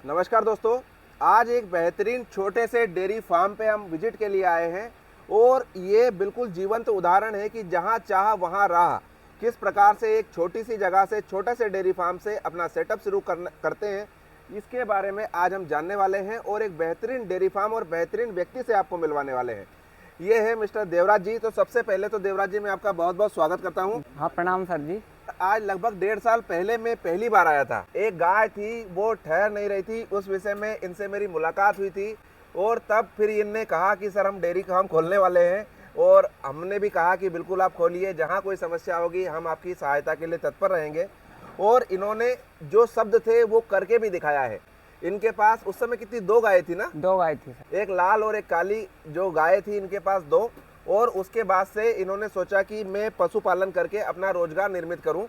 नमस्कार दोस्तों, आज एक बेहतरीन छोटे से डेयरी फार्म पे हम विजिट के लिए आए हैं और ये बिल्कुल जीवंत उदाहरण है कि जहाँ चाह वहाँ राह। किस प्रकार से एक छोटी सी जगह से छोटे से डेयरी फार्म से अपना सेटअप शुरू करते हैं, इसके बारे में आज हम जानने वाले हैं और एक बेहतरीन डेयरी फार्म और बेहतरीन व्यक्ति से आपको मिलवाने वाले हैं। ये है मिस्टर देवराज जी। तो सबसे पहले तो देवराज जी, मैं आपका बहुत बहुत स्वागत करता हूँ। हाँ, प्रणाम सर जी। आज लगभग 1.5 साल पहले मैं पहली बार आया था। एक गाय थी, वो ठहर नहीं रही थी, उस विषय में इनसे मेरी मुलाकात हुई थी और तब फिर इनने कहा कि सर हम डेयरी फार्म खोलने वाले हैं और हमने भी कहा कि बिल्कुल आप खोलिए, जहाँ कोई समस्या होगी हम आपकी सहायता के लिए तत्पर रहेंगे। और इन्होंने जो शब्द थे वो करके भी दिखाया है। इनके पास उस समय कितनी, 2 गायें थी ना? 2 गाय थी सर। एक लाल और एक काली जो गाय थी इनके पास 2। और उसके बाद से इन्होंने सोचा कि मैं पशुपालन करके अपना रोजगार निर्मित करूं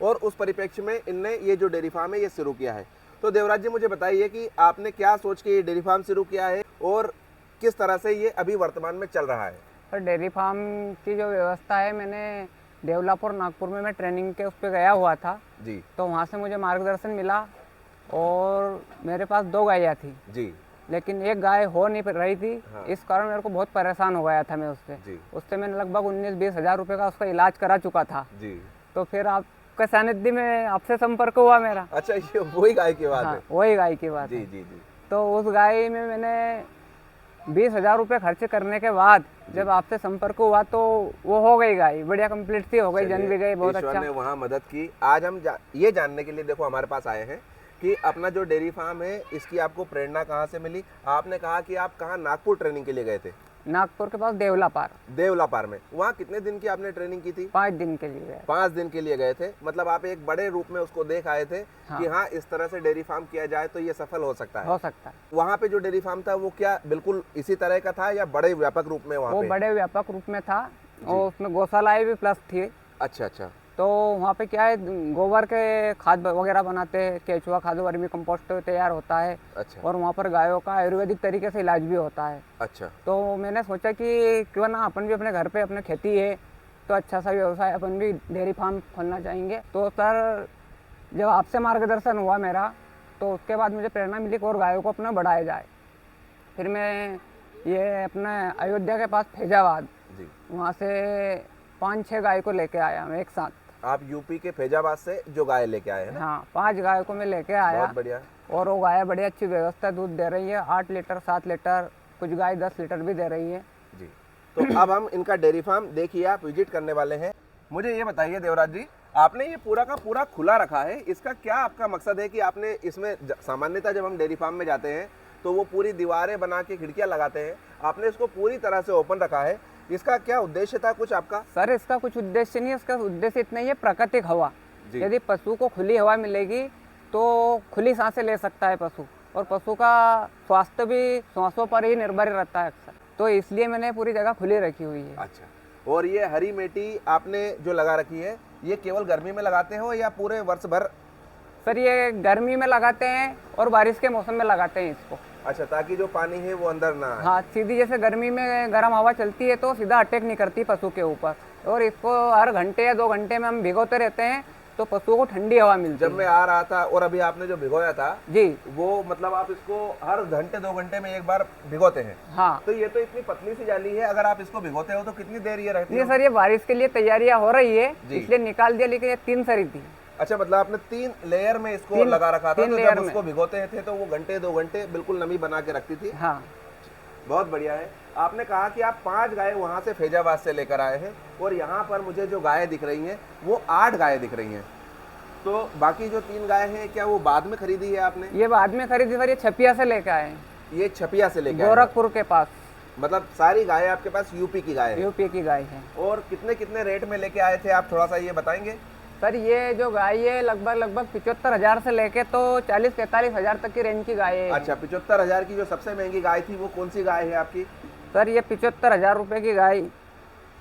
और उस परिप्रेक्ष्य में इनने ये जो डेयरी फार्म है ये शुरू किया है। तो देवराज जी, मुझे बताइए कि आपने क्या सोच के ये डेयरी फार्म शुरू किया है और किस तरह से ये अभी वर्तमान में चल रहा है? सर, डेयरी फार्म की जो व्यवस्था है, मैंने देवलापुर नागपुर में मैं ट्रेनिंग के उस पर गया हुआ था जी। तो वहाँ से मुझे मार्गदर्शन मिला और मेरे पास 2 गायें थी जी। लेकिन एक गाय हो नहीं रही थी। हाँ। इस कारण मेरे को बहुत परेशान हो गया था मैं उससे। जी। उससे मैंने लगभग 19-20 हज़ार रुपये का उसका इलाज करा चुका था। जी। तो फिर आपके सानिध्य में आपसे संपर्क हुआ मेरा। अच्छा, ये वही गाय की बात हाँ, है? वही गाय की बात जी है। जी जी। तो उस गाय में मैंने 20,000 रुपये खर्च करने के बाद जब आपसे संपर्क हुआ तो वो हो गई गाय, बढ़िया कंप्लीट सी हो गई, जन भी गई, बहुत ईश्वर अच्छा। ने वहाँ मदद की। आज हम ये जानने के लिए देखो हमारे पास आए हैं कि अपना जो डेयरी फार्म है इसकी आपको प्रेरणा कहाँ से मिली। आपने कहा कि आप कहाँ, नागपुर ट्रेनिंग के लिए गए थे? नागपुर के पास देवलापार। देवलापार में। वहाँ कितने दिन की आपने ट्रेनिंग की थी? 5 दिन के लिए गए। 5 दिन के लिए गए थे। मतलब आप एक बड़े रूप में उसको देख आए थे। हाँ। कि हाँ, इस तरह से डेयरी फार्म किया जाए तो ये सफल हो सकता है। हो सकता है। वहाँ पे जो डेयरी फार्म था वो क्या बिल्कुल इसी तरह का था या बड़े व्यापक रूप में वहाँ वो पे? बड़े व्यापक रूप में था और उसमें गौशालाएं भी प्लस थी। अच्छा अच्छा। तो वहाँ पे क्या है, गोबर के खाद वगैरह बनाते हैं, केचुआ खाद, वर्मी कंपोस्ट तैयार होता है। अच्छा। और वहाँ पर गायों का आयुर्वेदिक तरीके से इलाज भी होता है। अच्छा। तो मैंने सोचा कि क्यों ना अपन भी अपने घर पे, अपने खेती है तो अच्छा सा व्यवसाय, अपन भी डेयरी फार्म खोलना चाहेंगे। तो सर, जब आपसे मार्गदर्शन हुआ मेरा तो उसके बाद मुझे प्रेरणा मिली कि और गायों को अपना बढ़ाया जाए। फिर मैं ये अपने अयोध्या के पास फैजाबाद, जी। वहाँ से 5-6 गाय को लेके आया मैं एक साथ। आप यूपी के फैजाबाद से जो गाय लेके आए हैं ना? हाँ, 5 गाय को मैं लेके आया। बहुत बढ़िया। और वो गाय बड़ी अच्छी व्यवस्था दूध दे रही है, 8 लीटर 7 लीटर, कुछ गाय 10 लीटर भी दे रही है। जी। तो अब हम इनका डेयरी फार्म देखिए, आप विजिट करने वाले हैं। मुझे ये बताइए देवराज जी, आपने ये पूरा का पूरा खुला रखा है, इसका क्या आपका मकसद है कि आपने इसमें सामान्यतः जब हम डेयरी फार्म में जाते हैं तो वो पूरी दीवारें बना के खिड़कियां लगाते हैं, आपने इसको पूरी तरह से ओपन रखा है, इसका क्या उद्देश्य था कुछ आपका? सर, इसका कुछ उद्देश्य नहीं है। इसका उद्देश्य इतना ही है, प्राकृतिक हवा। यदि पशु को खुली हवा मिलेगी तो खुली सांसें ले सकता है पशु, और पशु का स्वास्थ्य भी सांसों पर ही निर्भर रहता है अक्सर। तो इसलिए मैंने पूरी जगह खुली रखी हुई है। अच्छा। और ये हरी मेटी आपने जो लगा रखी है, ये केवल गर्मी में लगाते हो या पूरे वर्ष भर? सर, ये गर्मी में लगाते हैं और बारिश के मौसम में लगाते हैं इसको। अच्छा, ताकि जो पानी है वो अंदर ना आए। हाँ, सीधी जैसे गर्मी में गर्म हवा चलती है तो सीधा अटैक नहीं करती पशु के ऊपर, और इसको हर घंटे या 2 घंटे में हम भिगोते रहते हैं तो पशुओं को ठंडी हवा मिलती जब है। मैं आ रहा था और अभी आपने जो भिगोया था जी, वो मतलब आप इसको हर घंटे 2 घंटे में एक बार भिगोते हैं? हाँ। तो ये तो इतनी पतली सी जाली है, अगर आप इसको भिगोते हो तो कितनी देर ये रहती नहीं है? सर, ये बारिश के लिए तैयारियां हो रही है जी। इसलिए निकाल दिया, लेकिन ये 3 सरी थी। अच्छा, मतलब आपने 3 लेयर में इसको लगा रखा था, 3 तो लेयर जब में। उसको भिगोते थे तो वो घंटे 2 घंटे बिल्कुल नमी बना के रखती थी। हाँ। बहुत बढ़िया है। आपने कहा कि आप 5 गाय वहाँ से फैजाबाद से लेकर आए हैं और यहाँ पर मुझे जो गायें दिख रही हैं वो 8 गायें दिख रही हैं। तो बाकी जो 3 गायें हैं, क्या वो बाद में खरीदी है आपने? ये बाद में खरीदी सर, ये छपिया से लेके आए हैं, ये छपिया से लेकर आए हैं? गोरखपुर के पास। मतलब सारी गायें आपके पास यूपी की गाय है? यूपी की गाय है। और कितने कितने रेट में लेके आए थे आप, थोड़ा सा ये बताएंगे? सर, ये जो गाय है लगभग 75,000 से लेके तो 40-43 हज़ार तक की रेंज की गाय है। अच्छा, 75,000 की जो सबसे महंगी गाय थी वो कौन सी गाय है आपकी? सर, ये 75,000 रुपए की गाय,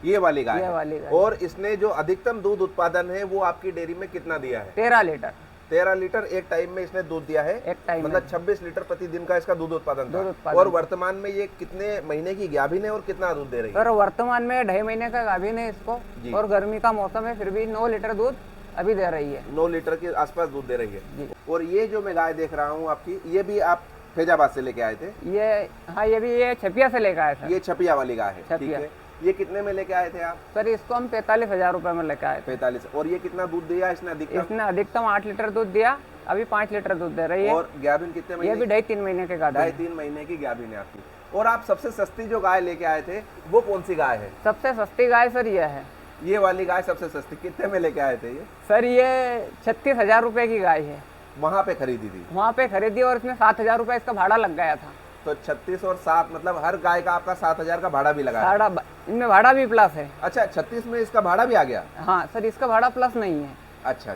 ये वाली गाय ये है। वाली गाय। और इसने जो अधिकतम दूध उत्पादन है वो आपकी डेयरी में कितना दिया है? 13 लीटर। 13 लीटर एक टाइम में इसने दूध दिया है। एक टाइम मतलब 26 लीटर प्रति दिन का इसका दूध उत्पादन था। दूध उत्पादन। और वर्तमान में ये कितने महीने की गाभिन है और कितना दूध दे रही है? सर, वर्तमान में 2.5 महीने का गाभिन है इसको, जी। और गर्मी का मौसम है फिर भी 9 लीटर दूध अभी दे रही है। 9 लीटर के आसपास दूध दे रही है। जी। और ये जो मैं गाय देख रहा हूँ आपकी, ये भी आप फैजाबाद से लेके आए थे? ये हाँ, ये भी ये छपिया से लेकर आए सर। ये छपिया वाली गाय है, ठीक छपिया। है। ये कितने में लेके आए थे आप? सर इसको हम 45,000 रुपये में लेकर आए थे। 45। और ये कितना दूध दिया इसने अधिकतम? इसने अधिकतम 8 लीटर दूध दिया, अभी 5 लीटर दूध दे रही है। और गाभिन कितने ये महीने? भी 2.5-3 महीने के गाभिन है। 2.5-3 महीने की गाभिन है आपकी। और आप सबसे सस्ती जो गाय लेके आए थे वो कौन सी गाय है? सबसे सस्ती गाय सर ये है। ये वाली गाय सबसे सस्ती। कितने में लेके आए थे ये? सर ये 36,000 रुपये की गाय है। वहां पे खरीदी थी? वहाँ पे खरीदी और इसमें 7,000 रुपये इसका भाड़ा लग गया था। तो 36 और 7 मतलब हर गाय का आपका 7,000 का भाड़ा भी लगा है? भाड़ा इनमें भाड़ा भी प्लस है। अच्छा, 36 में इसका भाड़ा भी आ गया? हाँ सर, इसका भाड़ा प्लस नहीं है। अच्छा,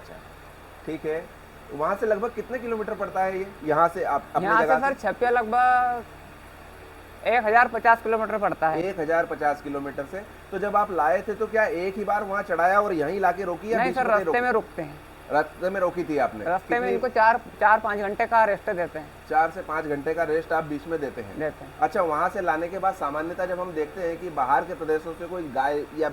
ठीक है। वहां से लगभग कितने किलोमीटर पड़ता है ये यहाँ से आप अपनी यहाँ से जगह सर छपिया लगभग 1050 किलोमीटर पड़ता है। 1050 किलोमीटर से। तो जब आप लाए थे तो क्या एक ही बार वहाँ चढ़ाया और यहीं लाके रोकी या नहीं बीच सर, में कहीं रास्ते में रोकी? रुकते हैं। रास्ते में रोकी थी आपने? रास्ते में इनको 4-5 घंटे का रेस्ट देते हैं। 4 से 5 घंटे का रेस्ट आप बीच में देते हैं? अच्छा, वहाँ से लाने के बाद सामान्यतः जब हम देखते हैं कि बाहर के प्रदेशों से कोई गाय या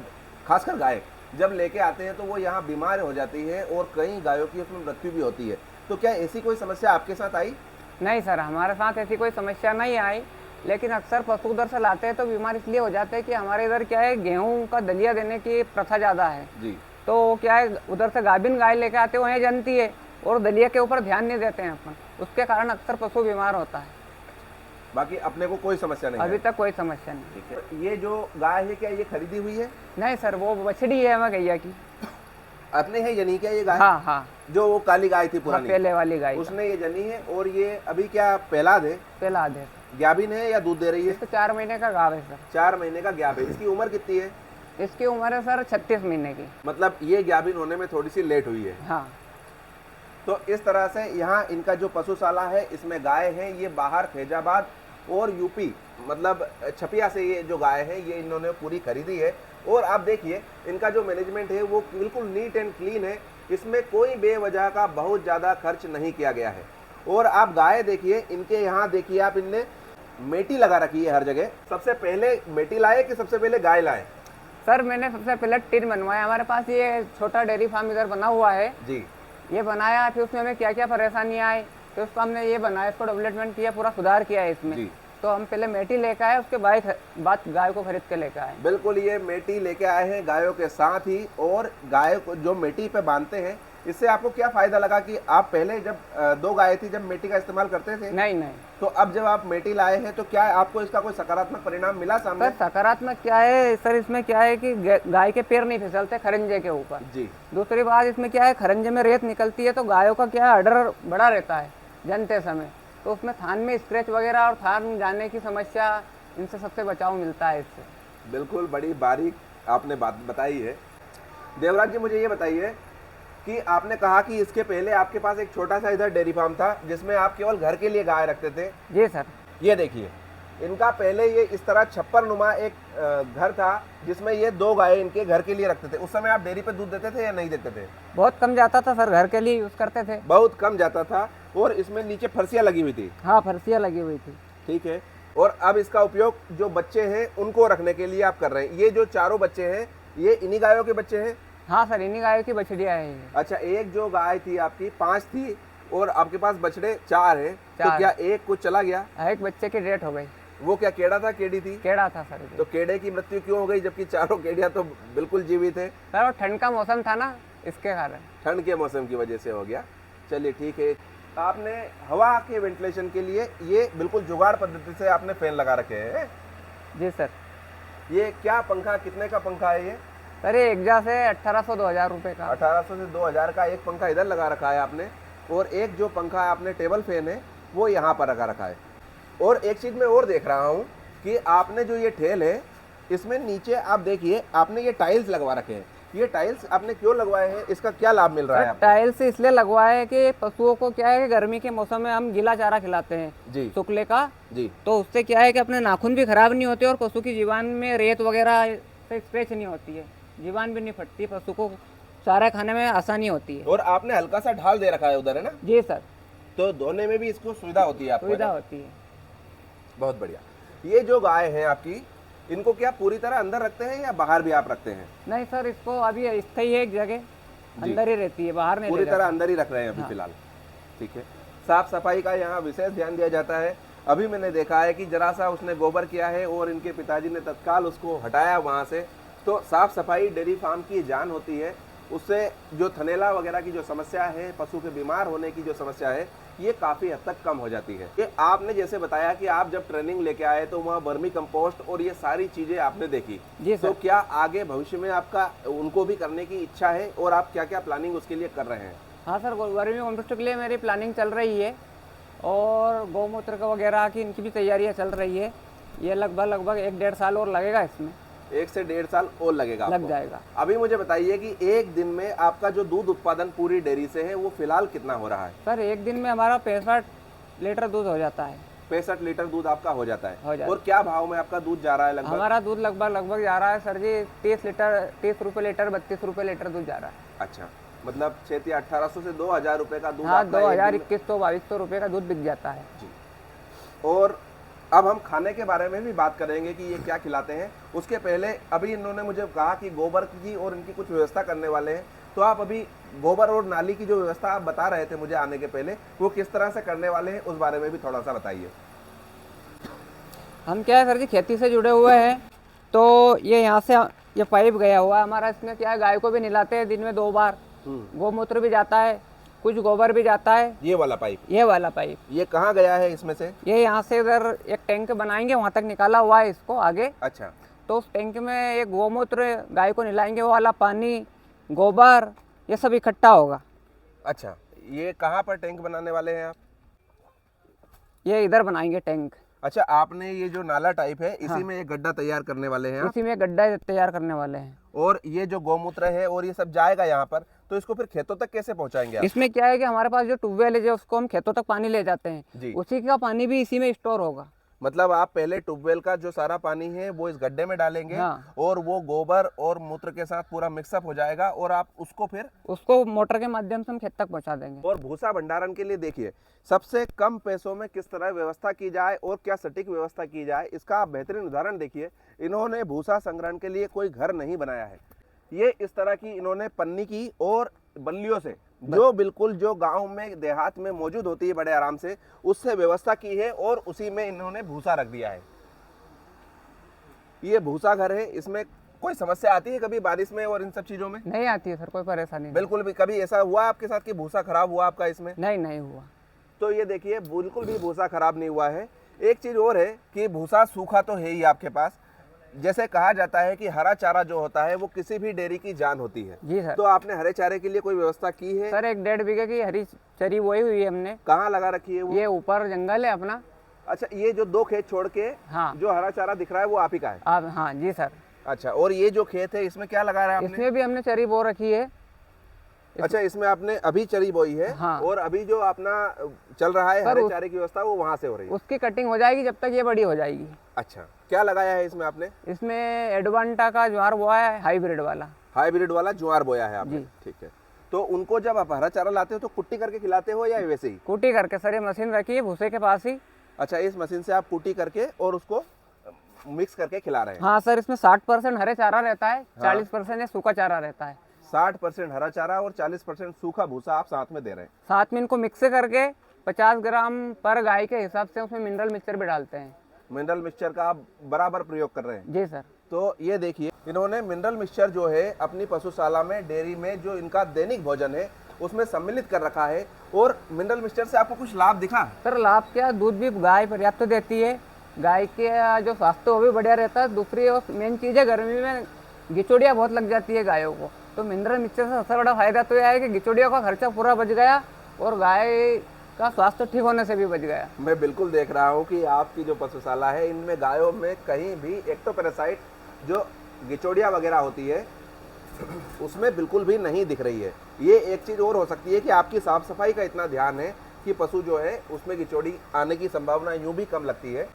खासकर गाय जब लेके आते हैं तो वो यहाँ बीमार हो जाती है और कई गायों की उसमें मृत्यु भी होती है। तो क्या ऐसी कोई समस्या आपके साथ आई? नहीं सर, हमारे साथ ऐसी कोई समस्या नहीं आई, लेकिन अक्सर पशु उधर से लाते हैं तो बीमार इसलिए हो जाते हैं कि हमारे इधर क्या है, गेहूं का दलिया देने की प्रथा ज़्यादा है जी। तो क्या है, उधर से गाभिन गाय लेके आते हैं, वहीं जनती है और दलिया के ऊपर ध्यान नहीं देते हैं अपन, उसके कारण अक्सर पशु बीमार होता है। बाकी अपने को कोई समस्या नहीं अभी है? तक कोई समस्या नहीं। ठीक है। ये जो गाय है क्या ये खरीदी हुई है? नहीं सर, वो बछड़ी है हमें गैया की। अपने है जनी क्या ये गाय? हाँ हाँ, जो वो काली गाय थी हाँ पुरानी, पहले वाली गाय उसने ये जनी है। और ये अभी क्या पहला दे पहला दे गाभिन है या दूध दे रही है? इसको 4 महीने का गाव है सर। 4 महीने का गाभ है। इसकी उम्र कितनी है? इसकी उम्र है सर 36 महीने की। मतलब ये गाभिन होने में थोड़ी सी लेट हुई है। हाँ। तो इस तरह से यहाँ इनका जो पशुशाला है इसमें गाय है, ये बाहर फैजाबाद और यूपी मतलब छपिया से ये जो गाय है ये इन्होंने पूरी खरीदी है। और आप देखिए इनका जो मैनेजमेंट है वो बिल्कुल नीट एंड क्लीन है, इसमें कोई बेवजह का बहुत ज़्यादा खर्च नहीं किया गया है। और आप गाय देखिए, इनके यहाँ देखिए आप, इनने मेटी लगा रखी है हर जगह। सबसे पहले मेटी लाए कि सबसे पहले गाय लाए? सर मैंने सबसे पहले टिन बनवाया। हमारे पास ये छोटा डेयरी फार्म इधर बना हुआ है जी। ये बनाया, फिर उसमें हमें क्या क्या परेशानी आई, फिर उसको हमने ये बनाया, इसको डेवलपमेंट किया, पूरा सुधार किया है इसमें जी। तो हम पहले मेटी लेकर आए, उसके बाद गाय को खरीद के लेकर आए। बिल्कुल, ये मेटी लेके आए हैं गायों के साथ ही। और गाय को जो मेटी पे बांधते हैं इससे आपको क्या फायदा लगा कि आप पहले जब 2 गाय थी जब मेटी का इस्तेमाल करते थे? नहीं। तो अब जब आप मेटी लाए हैं तो क्या आपको इसका कोई सकारात्मक परिणाम मिला सामने? सर सकारात्मक क्या है सर, इसमें क्या है कि गाय के पैर नहीं फिसलते खरंजे के ऊपर। जी। दूसरी बात इसमें क्या है, खरंजे में रेत निकलती है तो गायों का क्या है, ऑर्डर बड़ा रहता है जनते समय, तो उसमें थान में स्क्रैच वगैरह और थान जाने की समस्या, इनसे सबसे बचाव मिलता है इससे। बिल्कुल, बड़ी बारीक आपने बात बताई है। देवराज जी मुझे ये बताइए कि आपने कहा कि इसके पहले आपके पास एक छोटा सा इधर डेयरी फार्म था जिसमें आप केवल घर के लिए गाय रखते थे? जी सर। ये देखिए इनका पहले ये इस तरह छप्पर नुमा एक घर था जिसमें ये 2 गायें इनके घर के लिए रखते थे। उस समय आप डेयरी पे दूध देते थे या नहीं देते थे? बहुत कम जाता था सर, घर के लिए यूज करते थे। बहुत कम जाता था। और इसमें नीचे फरसियाँ लगी हुई थी? हाँ, फरसियाँ लगी हुई थी। ठीक है। और अब इसका उपयोग जो बच्चे हैं उनको रखने के लिए आप कर रहे हैं। ये जो 4 बच्चे हैं ये इन्हीं गायों के बच्चे हैं? हाँ सर, इन्हीं गायों की बछड़ियाँ हैं ये। अच्छा, एक जो गाय थी आपकी 5 थी और आपके पास बछड़े 4 हैं, तो क्या एक कुछ चला गया? एक बच्चे की डेथ हो गई। वो क्या केड़ा था, केड़ी थी? केड़ा था सर। तो केड़े की मृत्यु क्यों हो गई जबकि 4 केड़ियां तो बिल्कुल जीवित है? सर वो ठंड का मौसम था ना, इसके कारण। ठंड के मौसम की वजह से हो गया। चलिए ठीक है। आपने हवा के वेंटिलेशन के लिए ये बिल्कुल जुगाड़ पद्धति से आपने फैन लगा रखे हैं? जी सर। ये क्या पंखा, कितने का पंखा है ये? सर ये एग्जा से 1800-2000 रुपये का। 1800 से 2000 का एक पंखा इधर लगा रखा है आपने। और एक जो पंखा आपने टेबल फैन है वो यहाँ पर लगा रखा है। और एक चीज़ मैं और देख रहा हूँ कि आपने जो ये ठेल है इसमें नीचे आप देखिए आपने ये टाइल्स लगवा रखे हैं। ये टाइल्स आपने क्यों लगवाए हैं, इसका क्या लाभ मिल रहा है आपको? टाइल्स इसलिए लगवाए है कि पशुओं को क्या है कि गर्मी के मौसम में हम गीला चारा खिलाते हैं जी, शुक्ले का जी, तो उससे क्या है कि अपने नाखून भी खराब नहीं होते और पशु की जीवान में रेत वगैरह से स्क्रैच नहीं होती है, जीवान भी नहीं फटती, पशु को चारा खाने में आसानी होती है। और आपने हल्का सा ढाल दे रखा है उधर, है ना? जी सर। तो धोने में भी इसको सुविधा होती है आपको? सुविधा होती है। बहुत बढ़िया। ये जो गाय है आपकी, इनको क्या पूरी तरह अंदर रखते हैं या बाहर भी आप रखते हैं? नहीं सर, इसको अभी स्थायी है एक जगह, अंदर ही रहती है, बाहर नहीं पूरी ले तरह जाते। अंदर ही रख रहे हैं अभी फिलहाल। ठीक है, साफ सफाई का यहाँ विशेष ध्यान दिया जाता है। अभी मैंने देखा है कि जरा सा उसने गोबर किया है और इनके पिताजी ने तत्काल उसको हटाया वहाँ से। तो साफ सफाई डेयरी फार्म की जान होती है, उससे जो थनेला वगैरह की जो समस्या है, पशु के बीमार होने की जो समस्या है, ये काफ़ी हद तक कम हो जाती है। ये आपने जैसे बताया कि आप जब ट्रेनिंग लेके आए तो वहाँ वर्मी कंपोस्ट और ये सारी चीज़ें आपने देखी, जी तो सर। क्या आगे भविष्य में आपका उनको भी करने की इच्छा है और आप क्या क्या प्लानिंग उसके लिए कर रहे हैं? हाँ सर, वर्मी कंपोस्ट के लिए मेरी प्लानिंग चल रही है और गौमूत्र का वगैरह की इनकी भी तैयारियाँ चल रही है। ये लगभग 1-1.5 साल और लगेगा, इसमें 1 से 1.5 साल और लगेगा लग आपको। जाएगा। अभी मुझे बताइए कि एक दिन में आपका जो दूध उत्पादन पूरी डेयरी से है वो फिलहाल कितना हो रहा है? सर एक दिन में हमारा 65 लीटर दूध हो जाता है। 65 लीटर दूध आपका हो जाता हो है। जाता और क्या भाव में आपका दूध जा रहा है लगभग? हमारा दूध लगभग जा रहा है सर जी 30 रुपये लीटर, 32 रुपये लीटर दूध जा रहा है। अच्छा, मतलब 1800 से 2000 रुपए का दूध हाँ, आपका एक दिन 2021-2200 रुपये का दूध बिक जाता है। जी। और अब हम खाने के बारे में भी बात करेंगे कि ये क्या खिलाते हैं। उसके पहले अभी इन्होंने मुझे कहा कि गोबर की और इनकी कुछ व्यवस्था करने वाले हैं, तो आप अभी गोबर और नाली की जो व्यवस्था आप बता रहे थे मुझे आने के पहले, वो किस तरह से करने वाले हैं उस बारे में भी थोड़ा सा बताइए। हम क्या है सर जी, खेती से जुड़े हुए हैं, तो ये यहाँ से ये पाइप गया हुआ है हमारा। इसमें क्या है, गाय को भी नहलाते हैं दिन में 2 बार, गौमूत्र भी जाता है, कुछ गोबर भी जाता है। ये वाला पाइप, ये वाला पाइप ये कहाँ गया है इसमें से? ये यहाँ से इधर एक टैंक बनाएंगे, वहाँ तक निकाला हुआ है इसको आगे। अच्छा, तो उस टैंक में एक गौमूत्र, गाय को नहलाएंगे वो वाला पानी, गोबर, ये सब इकट्ठा होगा। अच्छा, ये कहाँ पर टैंक बनाने वाले हैं आप? ये इधर बनाएंगे टैंक। अच्छा, आपने ये जो नाला टाइप है इसी में एक गड्ढा तैयार करने वाले हैं आप? इसी में गड्ढा तैयार करने वाले हैं। और ये जो गौमूत्र है और ये सब जाएगा यहाँ पर, तो इसको फिर खेतों तक कैसे पहुँचाएंगे आप? इसमें क्या है कि हमारे पास जो ट्यूबवेल है, जो उसको हम खेतों तक पानी ले जाते जी। हैं, उसी का पानी भी इसी में स्टोर होगा। मतलब आप पहले ट्यूबवेल का जो सारा पानी है वो इस गड्ढे में डालेंगे, हाँ। और वो गोबर और मूत्र के साथ पूरा मिक्सअप हो जाएगा और आप उसको फिर उसको मोटर के माध्यम से हम खेत तक पहुंचा देंगे। और भूसा भंडारण के लिए देखिए सबसे कम पैसों में किस तरह व्यवस्था की जाए और क्या सटीक व्यवस्था की जाए, इसका आप बेहतरीन उदाहरण देखिए। इन्होंने भूसा संग्रहण के लिए कोई घर नहीं बनाया है, ये इस तरह की इन्होंने पन्नी की और बल्लियों से, जो बिल्कुल जो गांव में देहात में मौजूद होती है बड़े आराम से, उससे व्यवस्था की है और उसी में इन्होंने भूसा रख दिया है। ये भूसा घर है, इसमें कोई समस्या आती है कभी बारिश में और इन सब चीजों में? नहीं आती है सर, कोई परेशानी नहीं। बिल्कुल भी। कभी ऐसा हुआ आपके साथ कि भूसा खराब हुआ आपका इसमें? नहीं हुआ। तो ये देखिए बिल्कुल भी भूसा खराब नहीं हुआ है। एक चीज और है कि भूसा सूखा तो है ही आपके पास। जैसे कहा जाता है कि हरा चारा जो होता है वो किसी भी डेयरी की जान होती है। जी सर। तो आपने हरे चारे के लिए कोई व्यवस्था की है? सर 1-1.5 बीघे की हरी चरी बोई हुई है हमने। कहाँ लगा रखी है वो? ये ऊपर जंगल है अपना। अच्छा, ये जो 2 खेत छोड़ के हाँ। जो हरा चारा दिख रहा है वो आप ही का है? आप, हाँ जी सर। अच्छा, और ये जो खेत है इसमें क्या लगा रहा है आपने? इसमें भी हमने चरी बो रखी है। अच्छा, इसमें आपने अभी चरी बोई है? हाँ। और अभी जो अपना चल रहा है सर, हरे चारे की व्यवस्था वो वहां से हो रही है? उसकी कटिंग हो जाएगी जब तक ये बड़ी हो जाएगी। अच्छा, क्या लगाया है इसमें आपने? इसमें एडवांटा का ज्वार बोआ है, हाइब्रिड वाला। हाइब्रिड वाला ज्वार बोया है आपने? जी। ठीक है। तो उनको जब आप हरा चारा लाते हो तो कुट्टी करके खिलाते हो या वैसे ही? कूटी करके सर, ये मशीन रखी है भूसे के पास ही। अच्छा, इस मशीन से आप कुटी करके और उसको मिक्स करके खिला रहे हैं? हाँ सर, इसमें 60% हरे चारा रहता है, 40% ये सूखा चारा रहता है। 60% हरा चारा और 40% सूखा भूसा आप साथ में दे रहे हैं? साथ में इनको मिक्स करके 50 ग्राम पर गाय के हिसाब से उसमें मिनरल मिक्सचर भी डालते हैं। मिनरल मिक्सचर का आप बराबर प्रयोग कर रहे हैं? जी सर। तो ये देखिए इन्होंने मिनरल मिक्सचर जो है अपनी पशुशाला में, डेयरी में जो इनका दैनिक भोजन है उसमें सम्मिलित कर रखा है। और मिनरल मिक्सचर से आपको कुछ लाभ दिखा? सर लाभ क्या, दूध भी गाय पर्याप्त देती है, गाय के जो स्वास्थ्य वो भी बढ़िया रहता है। दूसरी और मेन चीज़ है, गर्मी में गिचौड़ियाँ बहुत लग जाती है गायों को, तो मिनरल मिक्सचर से सबसे बड़ा फायदा तो यह है कि गिचौड़ियों का खर्चा पूरा बच गया और गाय का स्वास्थ्य ठीक होने से भी बच गया। मैं बिल्कुल देख रहा हूँ कि आपकी जो पशुशाला है इनमें गायों में कहीं भी एक्टोपैरासाइट जो गिचौड़िया वगैरह होती है उसमें बिल्कुल भी नहीं दिख रही है। ये एक चीज़ और हो सकती है कि आपकी साफ सफाई का इतना ध्यान है कि पशु जो है उसमें गिचौड़ी आने की संभावना यूं भी कम लगती है।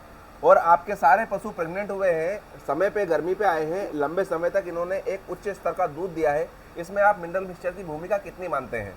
और आपके सारे पशु प्रेग्नेंट हुए हैं, समय पे गर्मी पे आए हैं, लंबे समय तक इन्होंने एक उच्च स्तर का दूध दिया है। इसमें आप मिनरल मिक्सचर की भूमिका कितनी मानते हैं?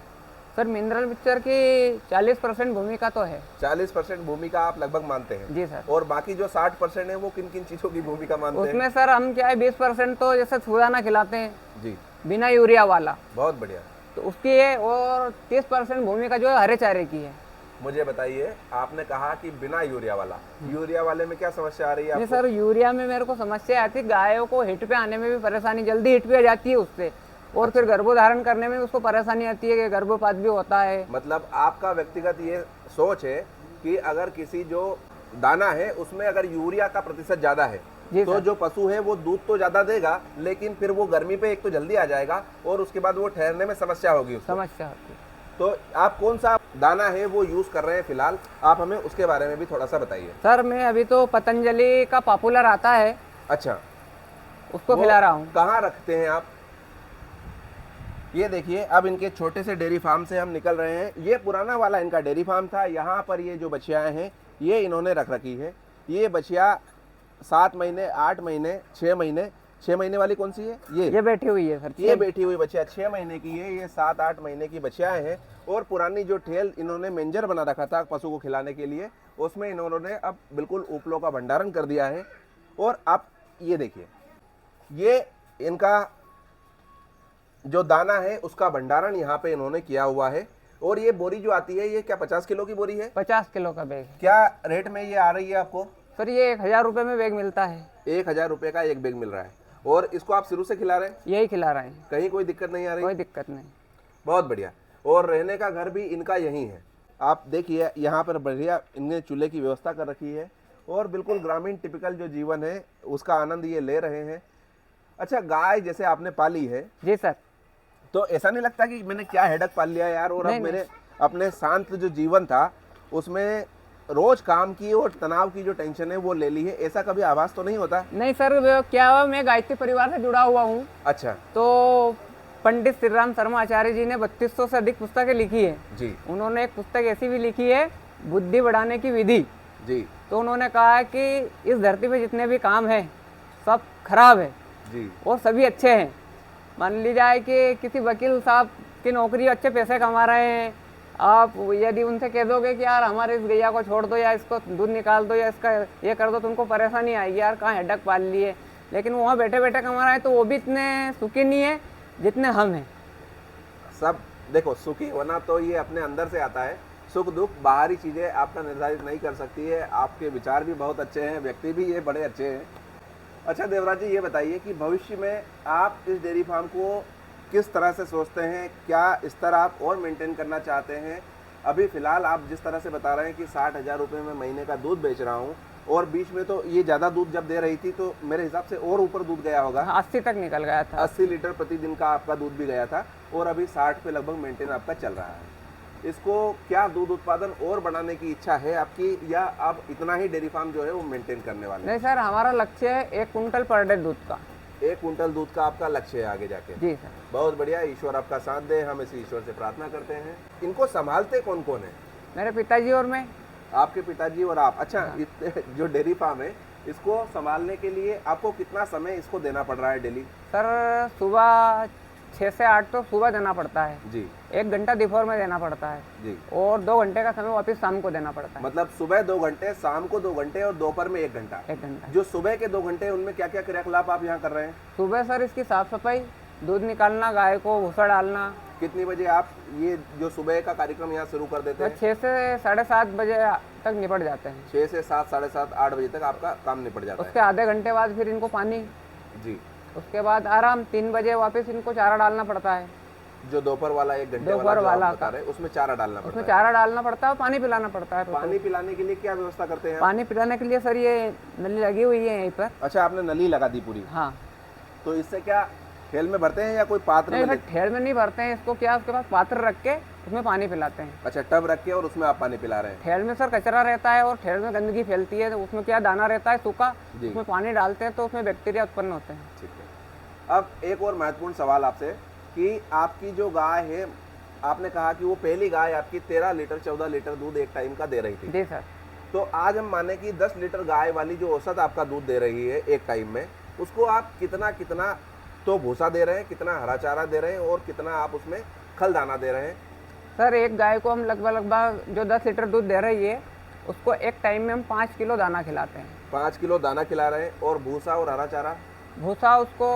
सर मिनरल मिक्सचर की 40% भूमिका तो है। 40% भूमिका आप लगभग मानते हैं? जी सर। और बाकी जो 60% है वो किन किन चीज़ों की भूमिका मानते हैं? उसमें सर हम क्या है 20% तो जैसे छुदाना खिलाते हैं जी, बिना यूरिया वाला। बहुत बढ़िया। तो उसकी है, और 30% भूमि का जो है हरे चारे की है। मुझे बताइए, आपने कहा कि बिना यूरिया वाला, यूरिया वाले में क्या समस्या आ रही है नहीं आपको? सर, यूरिया में मेरे को समस्या आती है, गायों को हिट पे आने में भी परेशानी, जल्दी हिट पे आ जाती है उससे, और फिर गर्भधारण करने में उसको परेशानी आती है कि गर्भपात भी होता है। मतलब आपका व्यक्तिगत ये सोच है कि अगर किसी जो दाना है उसमें अगर यूरिया का प्रतिशत ज्यादा है जी तो सर। जो पशु है वो दूध तो ज्यादा देगा, लेकिन फिर वो गर्मी पे एक तो जल्दी आ जाएगा और उसके बाद वो ठहरने में समस्या होगी उसको। समस्या होती है। तो आप कौन सा दाना है वो यूज कर रहे हैं फिलहाल, आप हमें उसके बारे में भी थोड़ा सा बताइए। सर मैं अभी तो पतंजलि का पॉपुलर आता है, अच्छा, उसको वो खिला रहा हूँ। कहाँ रखते हैं आप? ये देखिए, अब इनके छोटे से डेयरी फार्म से हम निकल रहे हैं। ये पुराना वाला इनका डेयरी फार्म था। यहाँ पर ये जो बछियाएं हैं ये इन्होंने रख रखी है। ये बछिया 7 महीने, 8 महीने, 6 महीने, 6 महीने वाली कौन सी है? ये बैठी हुई है सर। ये बैठी हुई बछिया 6 महीने की है। ये 7-8 महीने की बछियाएं हैं। और पुरानी जो ठेल इन्होंने मेंजर बना रखा था पशु को खिलाने के लिए, उसमें इन्होंने अब बिल्कुल उपलों का भंडारण कर दिया है। और अब ये देखिए, ये इनका जो दाना है उसका भंडारण यहाँ पे इन्होंने किया हुआ है। और ये बोरी जो आती है ये क्या 50 किलो की बोरी है? 50 किलो का बैग है। क्या रेट में ये आ रही है आपको? सर ये 1000 रुपये में बैग मिलता है। 1000 रुपये का एक बैग मिल रहा है। और इसको आप शुरू से खिला रहे हैं? यही खिला रहे हैं, कहीं कोई दिक्कत नहीं आ रही? कोई दिक्कत नहीं। बहुत बढ़िया। और रहने का घर भी इनका यही है। आप देखिए यहाँ पर बढ़िया इनने चूल्हे की व्यवस्था कर रखी है और बिल्कुल ग्रामीण टिपिकल जो जीवन है उसका आनंद ये ले रहे हैं। अच्छा, गाय जैसे आपने पाली है जी सर। तो ऐसा नहीं लगता कि मैंने क्या हेडक पाल लिया यार, और अब मेरे अपने शांत जो जीवन था उसमें रोज काम की और तनाव की जो टेंशन है वो ले ली है, ऐसा कभी आभास तो नहीं होता? नहीं सर, वो क्या हुआ, मैं गायत्री परिवार से जुड़ा हुआ हूँ। अच्छा। तो पंडित श्री राम शर्मा आचार्य जी ने 3200 से अधिक पुस्तकें लिखी है जी। उन्होंने एक पुस्तक ऐसी भी लिखी है, बुद्धि बढ़ाने की विधि। जी। तो उन्होंने कहा है कि इस धरती पे जितने भी काम हैं सब खराब है जी। और सभी अच्छे हैं। मान ली जाए कि किसी वकील साहब की नौकरी, अच्छे पैसे कमा रहे हैं, आप यदि उनसे कह दोगे कि यार हमारे इस गैया को छोड़ दो या इसको दूध निकाल दो या इसका ये कर दो, तो उनको परेशानी आएगी, यार कहाँ हेडक पाल लिए। लेकिन वहाँ बैठे बैठे कमा रहे हैं तो वो भी इतने सुखी नहीं है जितने हम हैं। सब देखो, सुखी होना तो ये अपने अंदर से आता है। सुख दुख बाहरी चीज़ें आपका निर्धारित नहीं कर सकती है। आपके विचार भी बहुत अच्छे हैं, व्यक्ति भी ये बड़े अच्छे हैं। अच्छा देवराज जी, ये बताइए कि भविष्य में आप इस डेयरी फार्म को किस तरह से सोचते हैं? क्या इस तरह आप और मेंटेन करना चाहते हैं? अभी फ़िलहाल आप जिस तरह से बता रहे हैं कि 60,000 रुपये में महीने का दूध बेच रहा हूँ, और बीच में तो ये ज़्यादा दूध जब दे रही थी तो मेरे हिसाब से और ऊपर दूध गया होगा। 80 तक निकल गया था। 80 लीटर प्रतिदिन का आपका दूध भी गया था, और अभी 60 पे लगभग मेंटेन आपका चल रहा है। इसको क्या दूध उत्पादन और बढ़ाने की इच्छा है आपकी, या आप इतना ही डेयरी फार्म जो है वो मेंटेन करने वाले हैं? नहीं सर, हमारा लक्ष्य है 1 कुंटल पर डे दूध का। 1 कुंटल दूध का आपका लक्ष्य है आगे जाके? जी सर। बहुत बढ़िया, ईश्वर आपका साथ दे, हम इस ईश्वर से प्रार्थना करते हैं। इनको संभालते कौन कौन है? मेरे पिताजी और मैं। आपके पिताजी और आप? अच्छा, जो डेयरी फार्म है इसको संभालने के लिए आपको कितना समय इसको देना पड़ रहा है डेली? सर सुबह 6 से 8 तो सुबह देना पड़ता है जी। 1 घंटा दोपहर में देना पड़ता है जी। और 2 घंटे का समय वापस शाम को देना पड़ता है। मतलब सुबह 2 घंटे, शाम को 2 घंटे और दोपहर में 1 घंटा। 1 घंटा। जो सुबह के 2 घंटे उनमें क्या क्या क्रियाकलाप आप यहाँ कर रहे हैं? सुबह सर इसकी साफ सफाई, दूध निकालना, गाय को भूसा डालना। कितनी बजे आप ये जो सुबह का कार्यक्रम यहाँ शुरू कर देते हैं? 6 से 7:30 बजे तक निपट जाते हैं। 6 से 7, 7:30, 8 बजे तक आपका काम निपट जाता उसके आधे घंटे बाद फिर इनको पानी, है? जी। उसके बाद आराम। 3 बजे वापस इनको चारा डालना पड़ता है। जो दोपहर वाला 1 घंटे दोपहर वाला वाला आप बता रहे हैं, उसमें चारा डालना पड़ता उसमें है? चारा डालना पड़ता है और पानी पिलाना पड़ता है। पानी पिलाने के लिए क्या व्यवस्था करते हैं आप? पानी पिलाने के लिए सर ये नली लगी हुई है यहीं पर। अच्छा, आपने नली लगा दी पूरी? हाँ। तो इससे क्या ठेल में भरते हैं या कोई पात्र नहीं में? सर, ठेल में नहीं भरते हैं इसको। क्या उसके पास पात्र रख के उसमें पानी पिलाते हैं। अच्छा, टब रख के और उसमें आप पानी पिला रहे हैं? ठेल में सर कचरा रहता है और ठेल में गंदगी फैलती है, तो उसमें क्या दाना रहता है सूखा, जी। उसमें पानी डालते हैं तो उसमें बैक्टीरिया उत्पन्न होते हैं। ठीक है। अब एक और महत्वपूर्ण सवाल आपसे कि आपकी जो गाय है, आपने कहा कि वो पहली गाय आपकी 13 लीटर 14 लीटर दूध एक टाइम का दे रही थी। जी सर। तो आज हम माने कि 10 लीटर गाय वाली जो औसत आपका दूध दे रही है एक टाइम में, उसको आप कितना कितना तो भूसा दे रहे हैं, कितना हरा चारा दे रहे हैं और कितना आप उसमें खल दाना दे रहे हैं? सर एक गाय को हम लगभग जो 10 लीटर दूध दे रही है उसको एक टाइम में हम 5 किलो दाना खिलाते हैं। 5 किलो दाना खिला रहे हैं, और भूसा और हरा चारा? भूसा उसको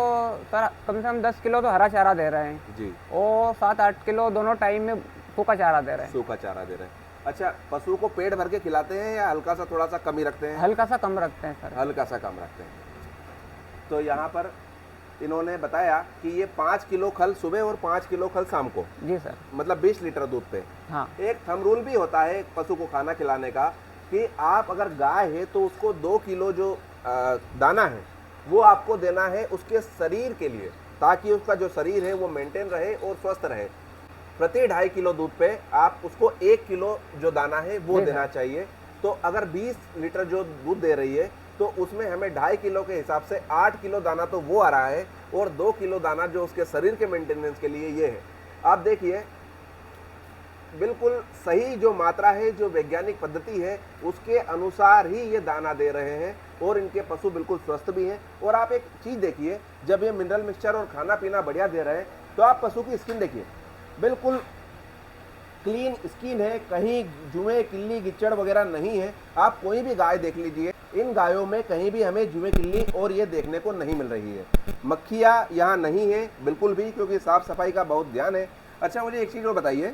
सर कम से कम 10 किलो तो हरा चारा दे रहे हैं जी, और 7-8 किलो दोनों टाइम में सूखा चारा दे रहे हैं। सूखा चारा दे रहे हैं। अच्छा, पशु को पेट भर के खिलाते हैं या हल्का सा थोड़ा सा कम ही रखते हैं? हल्का सा कम रखते हैं सर। हल्का सा कम रखते हैं। तो यहाँ पर इन्होंने बताया कि ये 5 किलो खल सुबह और 5 किलो खल शाम को, जी सर। मतलब 20 लीटर दूध पे। हाँ एक थंब रूल भी होता है पशु को खाना खिलाने का कि आप अगर गाय है तो उसको 2 किलो जो दाना है वो आपको देना है उसके शरीर के लिए, ताकि उसका जो शरीर है वो मेंटेन रहे और स्वस्थ रहे। प्रति 2.5 किलो दूध पे आप उसको 1 किलो जो दाना है वो जी देना चाहिए। तो अगर 20 लीटर जो दूध दे रही है तो उसमें हमें 2.5 किलो के हिसाब से 8 किलो दाना तो वो आ रहा है और 2 किलो दाना जो उसके शरीर के मेंटेनेंस के लिए ये है। आप देखिए, बिल्कुल सही जो मात्रा है, जो वैज्ञानिक पद्धति है उसके अनुसार ही ये दाना दे रहे हैं और इनके पशु बिल्कुल स्वस्थ भी हैं। और आप एक चीज़ देखिए, जब ये मिनरल मिक्सचर और खाना पीना बढ़िया दे रहे हैं तो आप पशु की स्किन देखिए, बिल्कुल क्लीन स्किन है, कहीं जुए किल्ली गिच्चड़ वगैरह नहीं है। आप कोई भी गाय देख लीजिए, इन गायों में कहीं भी हमें जुए किल्ली और ये देखने को नहीं मिल रही है। मक्खियाँ यहाँ नहीं है बिल्कुल भी, क्योंकि साफ सफाई का बहुत ध्यान है। अच्छा, मुझे एक चीज़ और बताइए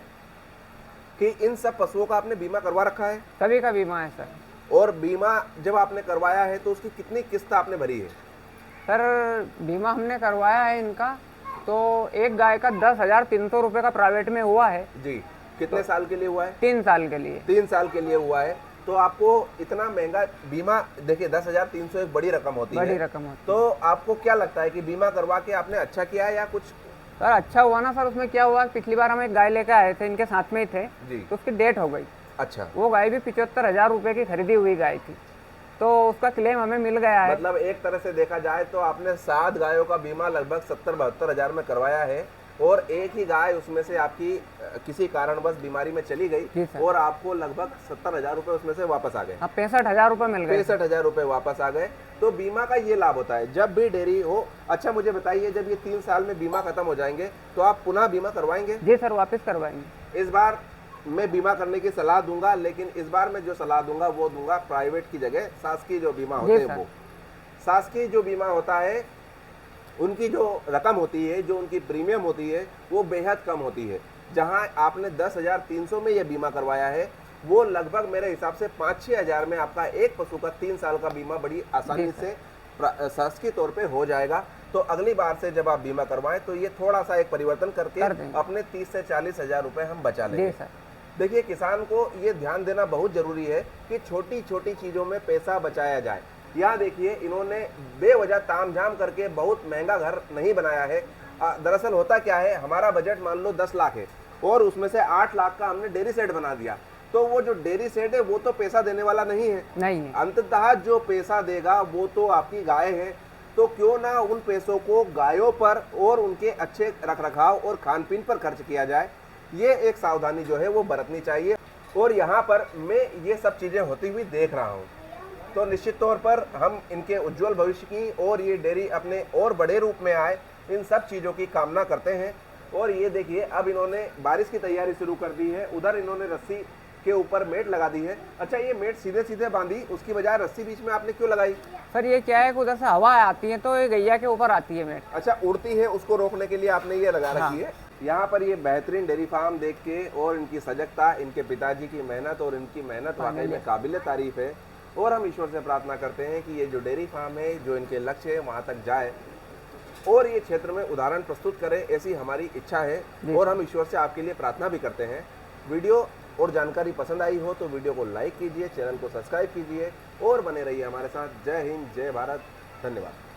कि इन सब पशुओं का आपने बीमा करवा रखा है? सभी का बीमा है सर। और बीमा जब आपने करवाया है तो उसकी कितनी किस्त आपने भरी है? सर बीमा हमने करवाया है इनका, तो एक गाय का 10,300 रुपये का प्राइवेट में हुआ है जी। कितने साल के लिए हुआ है? 3 साल के लिए। 3 साल के लिए हुआ है। तो आपको इतना महंगा बीमा, देखिए 10,300 एक बड़ी रकम होती है। बड़ी रकम होती है। तो आपको क्या लगता है कि बीमा करवा के आपने अच्छा किया है या कुछ? सर अच्छा हुआ ना सर। उसमें क्या हुआ, पिछली बार हम एक गाय लेकर आए थे, इनके साथ में ही थे जी। तो उसकी डेट हो गई। अच्छा। वो गाय भी 75,000 रुपये की खरीदी हुई गाय थी, तो उसका क्लेम हमें मिल गया है। मतलब एक तरह से देखा जाए तो आपने 7 गायों का बीमा लगभग 70-72 हज़ार में करवाया है और एक ही गाय उसमें से आपकी किसी कारणवश बीमारी में चली गई और आपको लगभग 70,000 रुपए उसमें से वापस आ गए। 65,000 रुपये मिल गए। 65,000 रुपए वापस आ गए। तो बीमा का ये लाभ होता है जब भी डेयरी हो। अच्छा, मुझे बताइए, जब ये 3 साल में बीमा खत्म हो जाएंगे तो आप पुनः बीमा करवाएंगे? जी सर, वापस करवाएंगे। इस बार मैं बीमा करने की सलाह दूंगा, लेकिन इस बार मैं जो सलाह दूंगा वो दूंगा प्राइवेट की जगह शासकीय जो बीमा होते हैं वो। शासकीय जो बीमा होता है उनकी जो रकम होती है, जो उनकी प्रीमियम होती है वो बेहद कम होती है। जहां आपने 10,300 में ये बीमा करवाया है वो लगभग मेरे हिसाब से 5-6 हज़ार में आपका एक पशु का 3 साल का बीमा बड़ी आसानी से शासकीय तौर पे हो जाएगा। तो अगली बार से जब आप बीमा करवाएं तो ये थोड़ा सा एक परिवर्तन करके अपने 30 से 40 हज़ार रुपए हम बचा लेंगे। देखिए, किसान को ये ध्यान देना बहुत जरूरी है कि छोटी छोटी चीजों में पैसा बचाया जाए। यहाँ देखिए, इन्होंने बेवजह तामझाम करके बहुत महंगा घर नहीं बनाया है। दरअसल होता क्या है, हमारा बजट मान लो 10 लाख है और उसमें से 8 लाख का हमने डेयरी सेट बना दिया। तो वो जो डेयरी सेट है वो तो पैसा देने वाला नहीं है, नहीं है। अंततः जो पैसा देगा वो तो आपकी गाय है। तो क्यों ना उन पैसों को गायों पर और उनके अच्छे रखरखाव और खान पीन पर खर्च किया जाए। ये एक सावधानी जो है वो बरतनी चाहिए और यहाँ पर मैं ये सब चीज़ें होती हुई देख रहा हूँ। तो निश्चित तौर पर हम इनके उज्जवल भविष्य की और ये डेयरी अपने और बड़े रूप में आए, इन सब चीज़ों की कामना करते हैं। और ये देखिए, अब इन्होंने बारिश की तैयारी शुरू कर दी है। उधर इन्होंने रस्सी के ऊपर मेट लगा दी है। अच्छा, ये मेट सीधे सीधे बांधी, उसकी बजाय रस्सी बीच में आपने क्यों लगाई? सर ये क्या है कि उधर से हवा आती है तो ये गैया के ऊपर आती है मेट। अच्छा, उड़ती है, उसको रोकने के लिए आपने ये लगा रखी है। यहाँ पर ये बेहतरीन डेयरी फार्म देख के और इनकी सजगता, इनके पिताजी की मेहनत और इनकी मेहनत वाकई में काबिल तारीफ है। और हम ईश्वर से प्रार्थना करते हैं कि ये जो डेयरी फार्म है, जो इनके लक्ष्य है, वहाँ तक जाए और ये क्षेत्र में उदाहरण प्रस्तुत करे, ऐसी हमारी इच्छा है। और हम ईश्वर से आपके लिए प्रार्थना भी करते हैं। वीडियो और जानकारी पसंद आई हो तो वीडियो को लाइक कीजिए, चैनल को सब्सक्राइब कीजिए और बने रहिए हमारे साथ। जय हिंद, जय भारत, धन्यवाद।